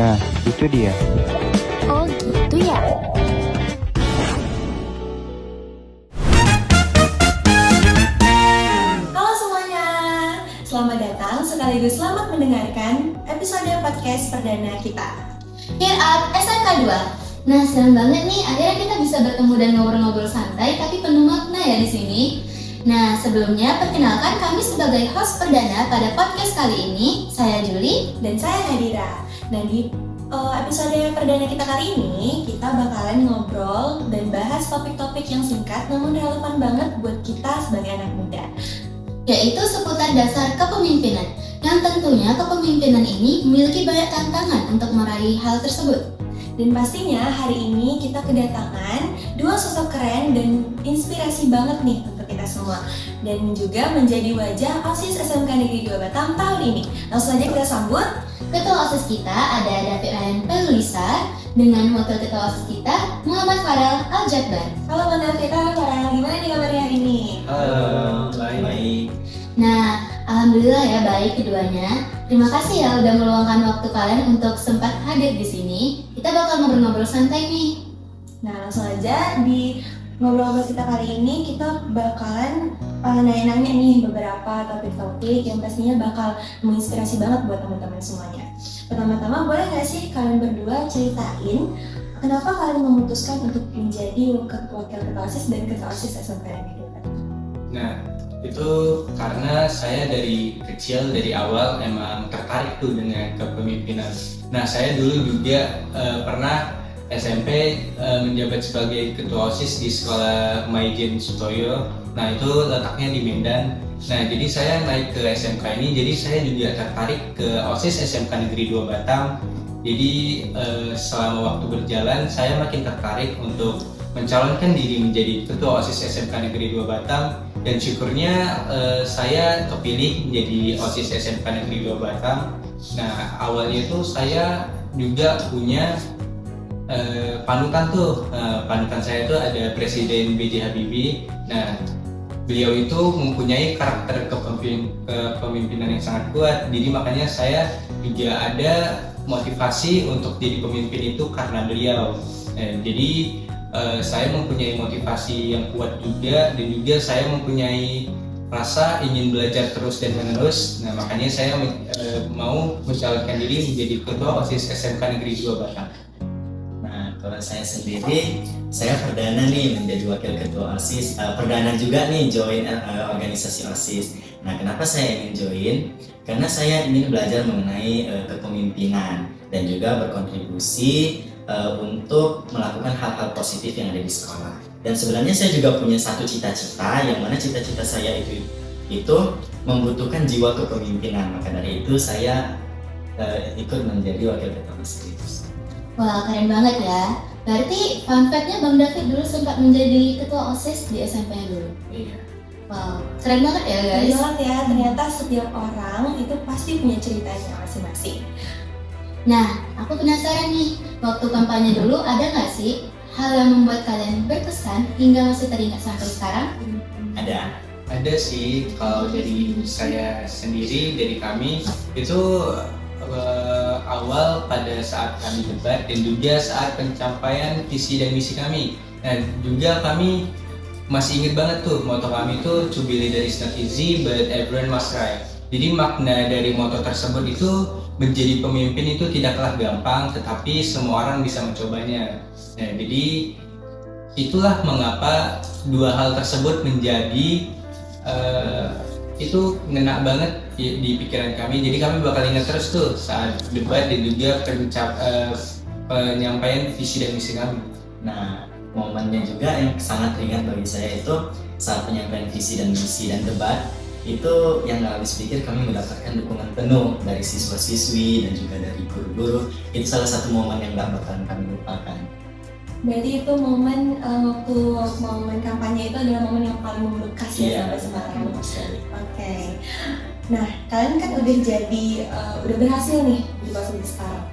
Nah, itu dia. Oh gitu ya? Halo semuanya, selamat datang sekaligus selamat mendengarkan episode podcast perdana kita. Cheer Up SMK 2. Nah, senang banget nih akhirnya kita bisa bertemu dan ngobrol-ngobrol santai tapi penuh makna ya di sini. Nah, sebelumnya perkenalkan kami sebagai host perdana pada podcast kali ini. Saya Juli. Dan saya Nadira. Nah di episode perdana kita kali ini, kita bakalan ngobrol dan bahas topik-topik yang singkat namun relevan banget buat kita sebagai anak muda. Yaitu seputar dasar kepemimpinan. Yang tentunya kepemimpinan ini memiliki banyak tantangan untuk meraih hal tersebut. Dan pastinya hari ini kita kedatangan dua sosok keren dan inspirasi banget nih untuk kita semua. Dan juga menjadi wajah OSIS SMK Negeri 2 Batam tahun ini. Langsung aja kita sambut Ketua OSIS kita ada David Ryan Pelulisa dengan wakil ketua OSIS kita Muhammad Farel Al-Jabbar. Halo Bang David, halo Farel, gimana nih kabarnya hari ini? Halo, baik. Nah, alhamdulillah ya baik keduanya. Terima kasih ya udah meluangkan waktu kalian untuk sempat hadir di sini. Kita bakal ngobrol-ngobrol santai nih. Nah langsung aja di ngobrol-ngobrol kita kali ini kita bakalan nanya-nanya nih beberapa topik-topik yang pastinya bakal menginspirasi banget buat teman-teman semuanya. Pertama-tama boleh nggak sih kalian berdua ceritain kenapa kalian memutuskan untuk menjadi wakil ketua OSIS dan ketua OSIS SMK Negeri 2 Batam? Nah, itu karena saya dari kecil, dari awal emang tertarik tuh dengan kepemimpinan. Nah, saya dulu juga pernah SMP menjabat sebagai ketua OSIS di sekolah Maijen Sutoyo. Nah, itu letaknya di Medan. Nah, jadi saya naik ke SMK ini, jadi saya juga tertarik ke OSIS SMK Negeri 2 Batam. Jadi selama waktu berjalan, saya makin tertarik untuk mencalonkan diri menjadi ketua OSIS SMK Negeri 2 Batam. Dan syukurnya saya kepilih menjadi OSIS SMK Negeri 2 Batam. Nah, awalnya itu saya juga punya panutan tuh. Panutan saya itu ada Presiden B.J. Habibie. Nah, beliau itu mempunyai karakter kepemimpinan yang sangat kuat. Jadi makanya saya juga ada motivasi untuk jadi pemimpin itu karena beliau. Jadi saya mempunyai motivasi yang kuat juga, dan juga saya mempunyai rasa ingin belajar terus dan menerus. Nah, makanya saya mau mencalonkan diri menjadi ketua OSIS SMK Negeri 2 Batam. Nah, kalau saya sendiri, saya perdana nih menjadi wakil ketua OSIS, perdana juga nih join organisasi OSIS. Nah, kenapa saya ingin join? Karena saya ingin belajar mengenai kepemimpinan dan juga berkontribusi untuk melakukan hal-hal positif yang ada di sekolah. Dan sebenarnya saya juga punya satu cita-cita, yang mana cita-cita saya itu membutuhkan jiwa kepemimpinan. Maka dari itu saya ikut menjadi wakil ketua OSIS. Wah, keren banget ya. Berarti fun fact-nya Bang David dulu sempat menjadi ketua OSIS di SMP-nya dulu. Iya. Wow, keren banget ya Keren guys. banget ya, ternyata setiap orang itu pasti punya ceritanya masing-masing. Nah, aku penasaran nih, waktu kampanye dulu ada nggak sih hal yang membuat kalian berkesan hingga masih teringat sampai sekarang? Ada sih, kalau dari saya sendiri, dari kami itu awal pada saat kami debat dan juga saat pencapaian visi dan misi kami. Dan juga kami masih ingat banget tuh moto kami itu "To be leader is not easy, but everyone must try". Jadi makna dari moto tersebut itu menjadi pemimpin itu tidaklah gampang, tetapi semua orang bisa mencobanya. Nah, jadi itulah mengapa dua hal tersebut menjadi itu ngena banget di pikiran kami. Jadi kami bakal ingat terus tuh saat debat dan juga penyampaian visi dan misi kami. Nah, momennya juga yang sangat ringan bagi saya itu saat penyampaian visi dan misi dan debat. Itu yang gak habis pikir, kami mendapatkan dukungan penuh dari siswa-siswi dan juga dari guru-guru. Itu salah satu momen yang gak bakalan kami lupakan. Berarti itu momen waktu momen kampanye itu adalah momen yang paling membekas ya sampai sekarang. Oke. Nah, kalian kan udah berhasil nih di posisi sekarang.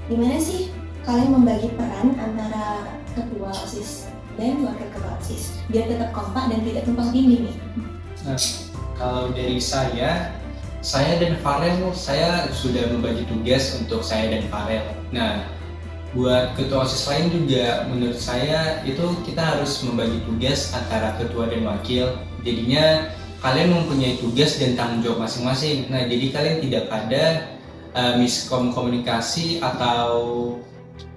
Gimana sih kalian membagi peran antara ketua OSIS dan wakil ketua OSIS biar tetap kompak dan tidak tumpang tindih nih? Nah, kalau dari saya Saya dan Farel, saya sudah membagi tugas untuk saya dan Farel. Nah, buat ketua OSIS lain juga menurut saya itu kita harus membagi tugas antara ketua dan wakil. Jadinya kalian mempunyai tugas dan tanggung jawab masing-masing. Nah, jadi kalian tidak ada miskomunikasi atau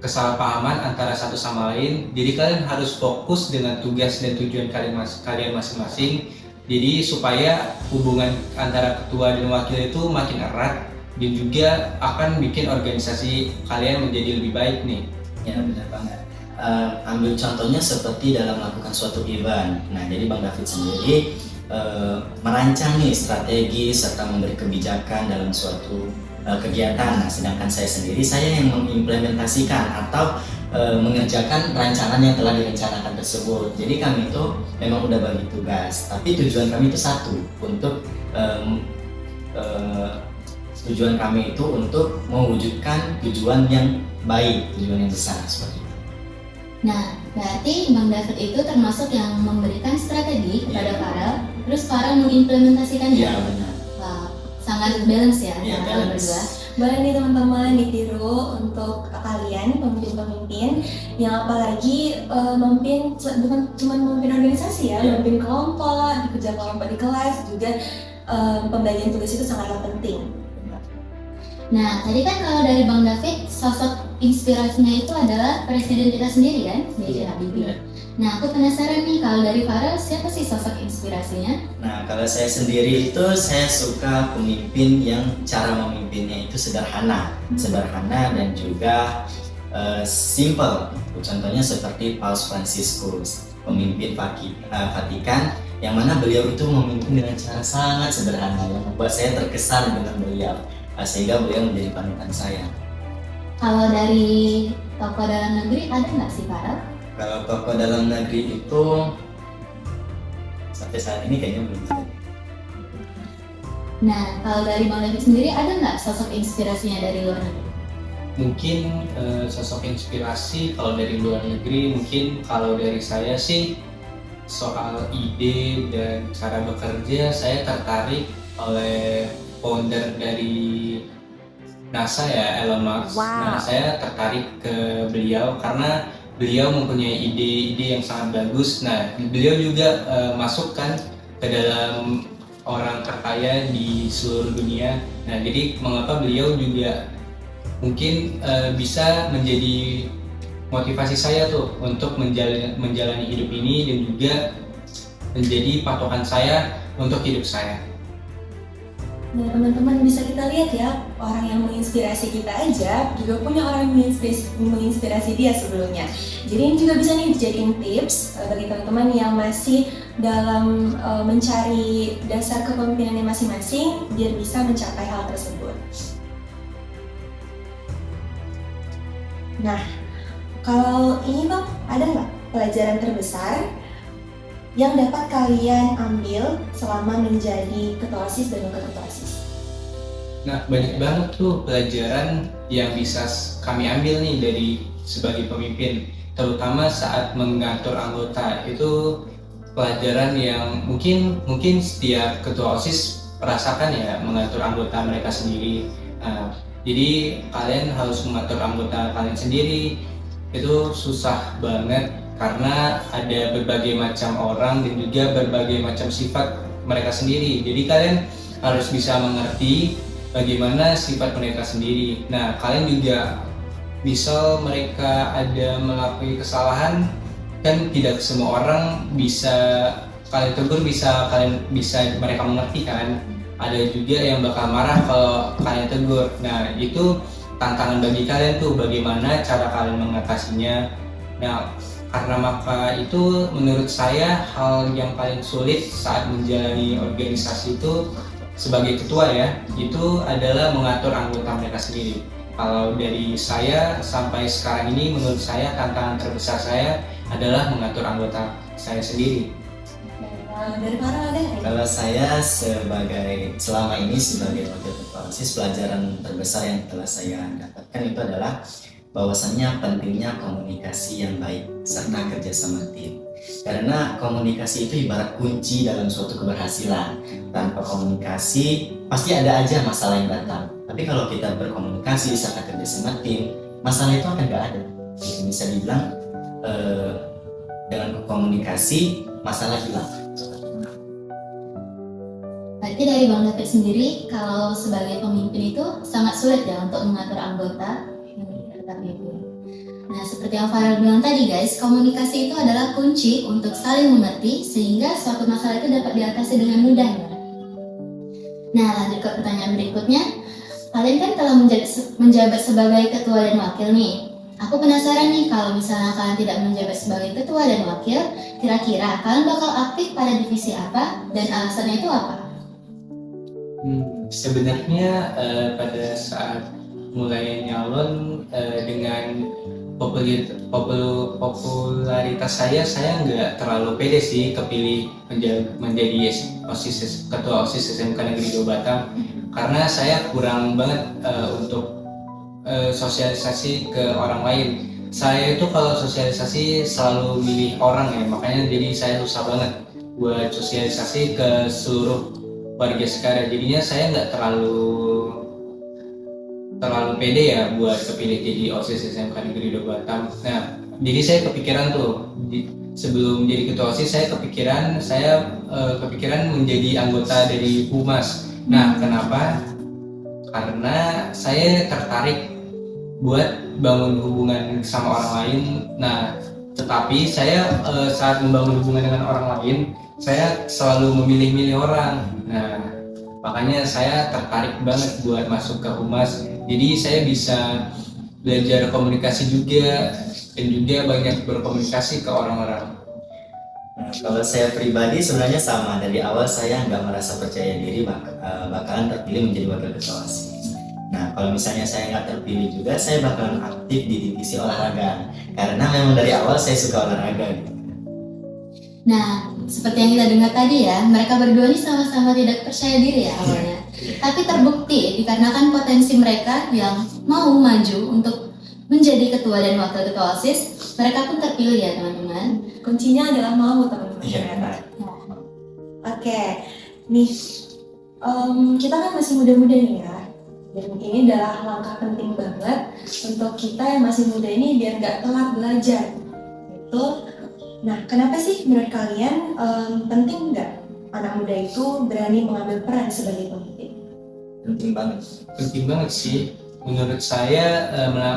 kesalahpahaman antara satu sama lain. Jadi kalian harus fokus dengan tugas dan tujuan kalian masing-masing. Jadi supaya hubungan antara ketua dan wakil itu makin erat dan juga akan bikin organisasi kalian menjadi lebih baik nih. Ya benar banget. Ambil contohnya seperti dalam melakukan suatu event. Nah jadi Bang David sendiri merancang nih strategi serta memberi kebijakan dalam suatu kegiatan. Nah sedangkan saya sendiri yang mengimplementasikan atau mengerjakan rancangan yang telah direncanakan tersebut. Jadi kami itu memang udah bagi tugas, tapi tujuan kami itu satu, untuk tujuan kami itu untuk mewujudkan tujuan yang baik, tujuan yang besar seperti itu. Nah, berarti Bang David itu termasuk yang memberikan strategi kepada Farel, terus Farel mengimplementasikannya. Iya benar. Wah, sangat balance ya Iya, kalian balance. berdua. Boleh nih teman-teman ditiru untuk kalian pemimpin-pemimpin yang apalagi memimpin bukan cuma memimpin organisasi ya, memimpin kelompok, kerja kelompok di kelas juga pembagian tugas itu sangatlah penting. Nah, tadi kan kalau dari Bang David, sosok inspirasinya itu adalah presiden kita sendiri kan, B.J. Habibie. Iya. Nah, aku penasaran nih kalau dari Farel, siapa sih sosok inspirasinya? Nah kalau saya sendiri itu saya suka pemimpin yang cara memimpinnya itu sederhana dan juga simple. Contohnya seperti Paus Fransiskus, pemimpin Vatikan, yang mana beliau itu memimpin dengan cara sangat sederhana yang membuat saya terkesan dengan beliau, sehingga beliau menjadi panutan saya. Kalau dari tokoh dalam negeri ada nggak sih Farel? Kalau tokoh dalam negeri itu sampai saat ini kayaknya belum ada. Nah, kalau dari Bang David sendiri ada nggak sosok inspirasinya dari luar negeri? Mungkin sosok inspirasi kalau dari luar negeri, mungkin kalau dari saya sih soal ide dan cara bekerja, saya tertarik oleh founder dari NASA ya, Elon Musk. Nah, saya tertarik ke beliau karena beliau mempunyai ide-ide yang sangat bagus. Nah, beliau juga masukkan ke dalam orang terkaya di seluruh dunia. Nah, jadi mengapa beliau juga mungkin bisa menjadi motivasi saya tuh untuk menjalani hidup ini dan juga menjadi patokan saya untuk hidup saya. Nah teman-teman bisa kita lihat ya, orang yang menginspirasi kita aja juga punya orang yang menginspirasi dia sebelumnya. Jadi ini juga bisa nih dijadiin tips bagi teman-teman yang masih dalam mencari dasar kepemimpinannya masing-masing biar bisa mencapai hal tersebut. Nah, kalau ini Bang, ada nggak pelajaran terbesar yang dapat kalian ambil selama menjadi ketua OSIS dan wakil ketua OSIS? Nah, banyak banget tuh pelajaran yang bisa kami ambil nih dari sebagai pemimpin, terutama saat mengatur anggota. Itu pelajaran yang mungkin setiap ketua OSIS rasakan ya, mengatur anggota mereka sendiri. Jadi kalian harus mengatur anggota kalian sendiri, itu susah banget karena ada berbagai macam orang dan juga berbagai macam sifat mereka sendiri. Jadi kalian harus bisa mengerti bagaimana sifat mereka sendiri. Nah, kalian juga misal mereka ada melakukan kesalahan, kan tidak semua orang bisa kalian tegur, bisa mereka mengerti kan. Ada juga yang bakal marah kalau kalian tegur. Nah, itu tantangan bagi kalian tuh, bagaimana cara kalian mengatasinya. Nah, karena maka itu menurut saya hal yang paling sulit saat menjalani organisasi itu sebagai ketua ya, itu adalah mengatur anggota mereka sendiri. Kalau dari saya sampai sekarang ini, menurut saya tantangan terbesar saya adalah mengatur anggota saya sendiri. Dari Farel ada nggak? Kalau saya selama ini sebagai wakil ketua OSIS, pelajaran terbesar yang telah saya dapatkan itu adalah bahwasannya pentingnya komunikasi yang baik serta kerjasama tim. Karena komunikasi itu ibarat kunci dalam suatu keberhasilan. Tanpa komunikasi pasti ada aja masalah yang datang. Tapi kalau kita berkomunikasi serta kerja sama tim, masalah itu akan nggak ada. Jadi bisa dibilang dengan komunikasi masalah hilang. Berarti dari Bang David sendiri, kalau sebagai pemimpin itu sangat sulit ya untuk mengatur anggota yang tetap mimpin. Nah, seperti yang Farel bilang tadi guys, komunikasi itu adalah kunci untuk saling mengerti sehingga suatu masalah itu dapat diatasi dengan mudah ya. Nah, lanjut ke pertanyaan berikutnya. Kalian kan telah menjabat sebagai ketua dan wakil nih. Aku penasaran nih, kalau misalnya kalian tidak menjabat sebagai ketua dan wakil, kira-kira kalian bakal aktif pada divisi apa dan alasannya itu apa? Sebenarnya pada saat mulai nyalon dengan popularitas saya nggak terlalu pede sih kepilih menjadi ketua OSIS SMK Negeri 2 Batam, karena saya kurang banget untuk sosialisasi ke orang lain. Saya itu kalau sosialisasi selalu milih orang ya, makanya jadi saya susah banget buat sosialisasi ke seluruh warga sekarang. Jadinya saya nggak terlalu pede ya buat kepilih jadi OSIS SMK Negeri 2 Batam. Nah, jadi saya kepikiran tuh sebelum jadi ketua OSIS saya kepikiran menjadi anggota dari Humas. Nah, kenapa? Karena saya tertarik buat bangun hubungan sama orang lain. Nah, tetapi saya saat membangun hubungan dengan orang lain, saya selalu memilih-milih orang. Nah, makanya saya tertarik banget buat masuk ke Humas. Jadi saya bisa belajar komunikasi juga dan juga banyak berkomunikasi ke orang-orang. Nah, kalau saya pribadi sebenarnya sama, dari awal saya nggak merasa percaya diri bakalan terpilih menjadi wakil ketua OSIS. Nah, kalau misalnya saya nggak terpilih juga, saya bakalan aktif di divisi olahraga karena memang dari awal saya suka olahraga. Nah, seperti yang kita dengar tadi ya, mereka berdua ini sama-sama tidak percaya diri ya awalnya. Tapi terbukti dikarenakan potensi mereka yang mau maju untuk menjadi ketua dan wakil ketua OSIS, mereka pun terpilih ya teman-teman. Kuncinya adalah mau teman-teman. Oke, nih kita kan masih muda-muda nih ya. Dan ini adalah langkah penting banget untuk kita yang masih muda ini biar nggak telat belajar. Gitu. Nah, kenapa sih menurut kalian penting nggak anak muda itu berani mengambil peran sebagai pemimpin? Penting banget sih. Menurut saya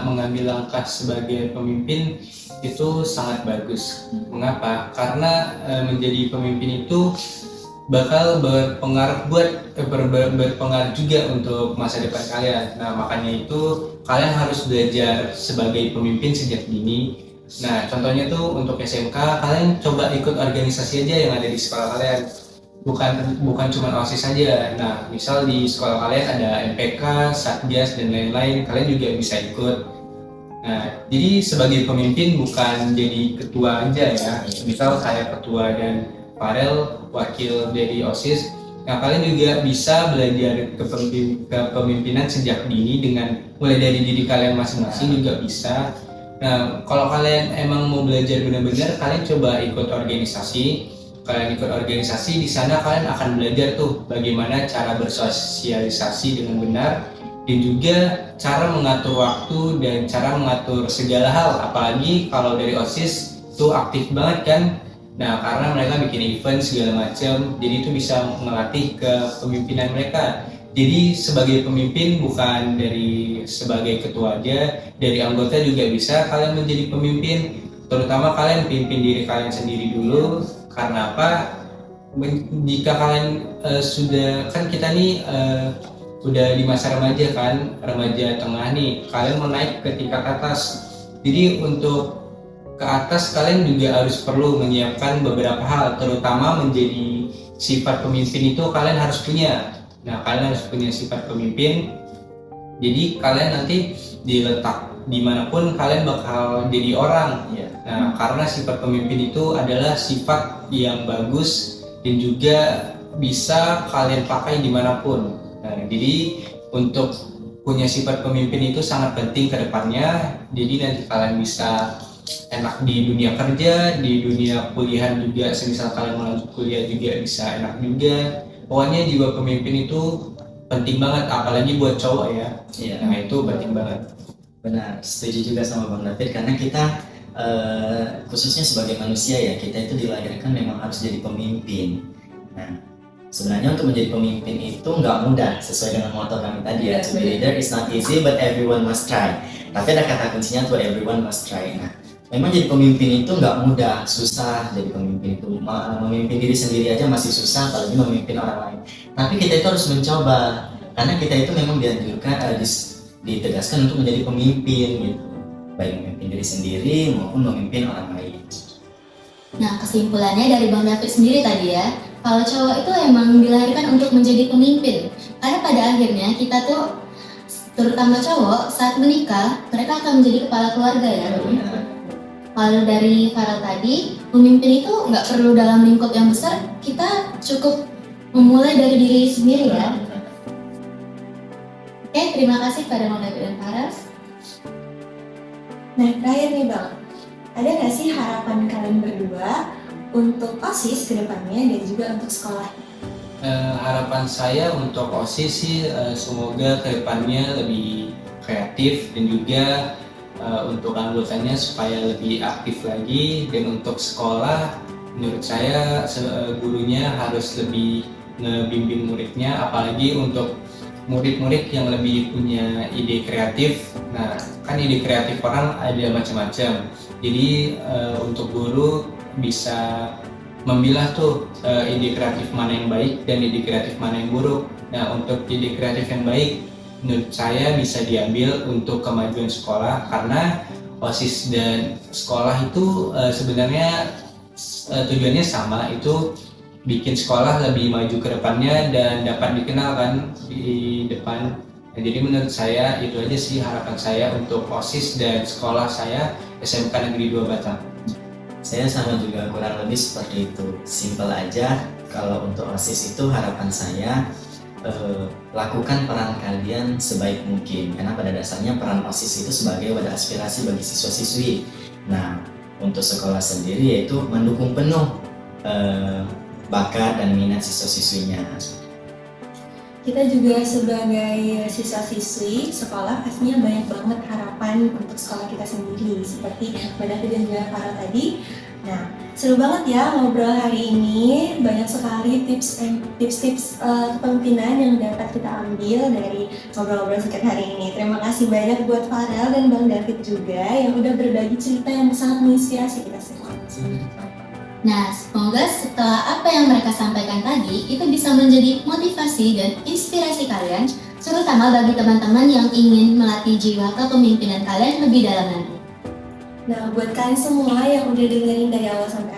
mengambil langkah sebagai pemimpin itu sangat bagus. Mengapa? Karena menjadi pemimpin itu bakal berpengaruh juga untuk masa depan kalian. Nah, makanya itu kalian harus belajar sebagai pemimpin sejak dini. Nah, contohnya tuh untuk SMK, kalian coba ikut organisasi aja yang ada di sekolah kalian. Bukan cuma OSIS saja. Nah, misal di sekolah kalian ada MPK, Satgas dan lain-lain, kalian juga bisa ikut. Nah, jadi sebagai pemimpin bukan jadi ketua aja ya. Misal saya ketua dan Farel wakil dari OSIS. Nah, kalian juga bisa belajar kepemimpinan sejak dini dengan mulai dari diri kalian masing-masing juga bisa. Nah, kalau kalian emang mau belajar benar-benar, kalian coba ikut organisasi. Kalian ikut organisasi, di sana kalian akan belajar tuh bagaimana cara bersosialisasi dengan benar dan juga cara mengatur waktu dan cara mengatur segala hal. Apalagi kalau dari OSIS tuh aktif banget kan. Nah, karena mereka bikin event segala macam, jadi itu bisa melatih kepemimpinan mereka. Jadi sebagai pemimpin bukan dari sebagai ketua aja, dari anggota juga bisa kalian menjadi pemimpin. Terutama kalian pimpin diri kalian sendiri dulu. Karena apa? Jika kalian sudah, kan kita nih udah di masa remaja kan, remaja tengah nih, kalian mau naik ke tingkat atas. Jadi untuk ke atas kalian juga harus perlu menyiapkan beberapa hal, terutama menjadi sifat pemimpin itu kalian harus punya. Nah, kalian harus punya sifat pemimpin. Jadi kalian nanti diletak dimanapun kalian bakal jadi orang. Nah, karena sifat pemimpin itu adalah sifat yang bagus dan juga bisa kalian pakai dimanapun. Nah, jadi untuk punya sifat pemimpin itu sangat penting ke depannya. Jadi nanti kalian bisa enak di dunia kerja, di dunia kuliah juga, semisal kalian mau lanjut kuliah juga bisa enak juga. Pokoknya jiwa pemimpin itu penting banget, apalagi buat cowok ya. Iya. Nah itu penting banget. Benar, setuju juga sama Bang David karena kita khususnya sebagai manusia ya, kita itu dilahirkan memang harus jadi pemimpin. Nah, sebenarnya untuk menjadi pemimpin itu nggak mudah sesuai dengan moto kami tadi ya. To be leader is not easy but everyone must try. Tapi ada kata kuncinya tuh everyone must try. Nah, memang jadi pemimpin itu nggak mudah, susah jadi pemimpin itu. Memimpin diri sendiri aja masih susah, apalagi memimpin orang lain. Tapi kita itu harus mencoba karena kita itu memang dianjurkan, ditegaskan untuk menjadi pemimpin gitu. Baik memimpin diri sendiri maupun memimpin orang lain. Nah, kesimpulannya dari Bang David sendiri tadi ya, kalau cowok itu emang dilahirkan untuk menjadi pemimpin. Karena pada akhirnya kita tuh, terutama cowok, saat menikah, mereka akan menjadi kepala keluarga ya. Kalau dari Farel tadi, pemimpin itu nggak perlu dalam lingkup yang besar, kita cukup memulai dari diri sendiri ya. Oke, terima kasih pada Bang David dan Farel. Nah, terakhir nih Bang, ada nggak sih harapan kalian berdua untuk OSIS ke depannya dan juga untuk sekolah? Harapan saya untuk OSIS sih semoga kedepannya lebih kreatif dan juga untuk anggotanya supaya lebih aktif lagi, dan untuk sekolah menurut saya gurunya harus lebih ngebimbing muridnya, apalagi untuk murid-murid yang lebih punya ide kreatif. Nah, kan ide kreatif orang ada macam-macam. Jadi untuk guru bisa memilah tuh ide kreatif mana yang baik dan ide kreatif mana yang buruk. Nah, untuk ide kreatif yang baik menurut saya bisa diambil untuk kemajuan sekolah, karena OSIS dan sekolah itu sebenarnya tujuannya sama, itu bikin sekolah lebih maju ke depannya dan dapat dikenalkan di depan. Nah, jadi menurut saya itu aja sih harapan saya untuk OSIS dan sekolah saya SMK Negeri 2 Batam. Saya sama juga kurang lebih seperti itu. Simpel aja, kalau untuk OSIS itu harapan saya lakukan peran kalian sebaik mungkin, karena pada dasarnya peran OSIS itu sebagai wadah aspirasi bagi siswa-siswi. Nah, untuk sekolah sendiri yaitu mendukung penuh bakat dan minat siswa-siswinya. Kita juga sebagai siswa-siswi sekolah pastinya banyak banget harapan untuk sekolah kita sendiri, seperti Mbak David dan juga Farel tadi. Nah, seru banget ya ngobrol hari ini, banyak sekali tips-tips kepemimpinan yang dapat kita ambil dari ngobrol-ngobrol singkat hari ini. Terima kasih banyak buat Farel dan Bang David juga yang udah berbagi cerita yang sangat menginspirasi kita semua. Nah, semoga setelah apa yang mereka sampaikan tadi itu bisa menjadi motivasi dan inspirasi kalian, terutama bagi teman-teman yang ingin melatih jiwa kepemimpinan kalian lebih dalam lagi. Nah, buat kalian semua yang udah dengerin dari awal sampai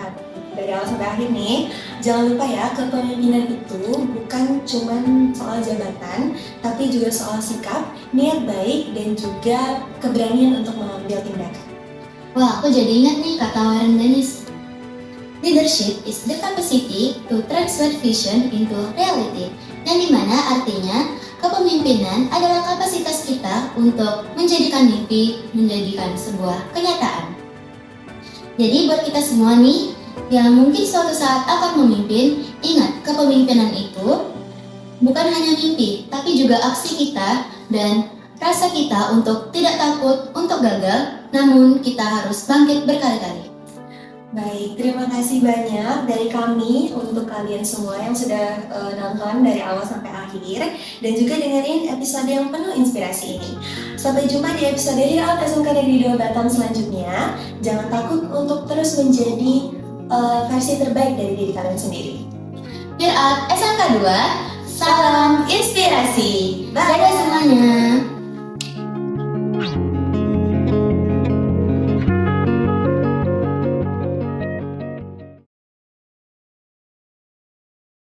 akhir nih, jangan lupa ya, kepemimpinan itu bukan cuman soal jabatan, tapi juga soal sikap, niat baik, dan juga keberanian untuk mengambil tindakan. Wah, aku jadi ingat nih kata Warren Bennis. Leadership is the capacity to translate vision into reality, yang dimana artinya kepemimpinan adalah kapasitas kita untuk menjadikan mimpi menjadikan sebuah kenyataan. Jadi buat kita semua nih yang mungkin suatu saat akan memimpin, ingat kepemimpinan itu bukan hanya mimpi, tapi juga aksi kita dan rasa kita untuk tidak takut untuk gagal, namun kita harus bangkit berkali-kali. Baik, terima kasih banyak dari kami untuk kalian semua yang sudah nonton dari awal sampai akhir dan juga dengerin episode yang penuh inspirasi ini. Sampai jumpa di episode Hear Out SMK Negeri 2 Batam selanjutnya. Jangan takut untuk terus menjadi versi terbaik dari diri kalian sendiri. Hear Out SMK 2, salam inspirasi. Dadah semuanya.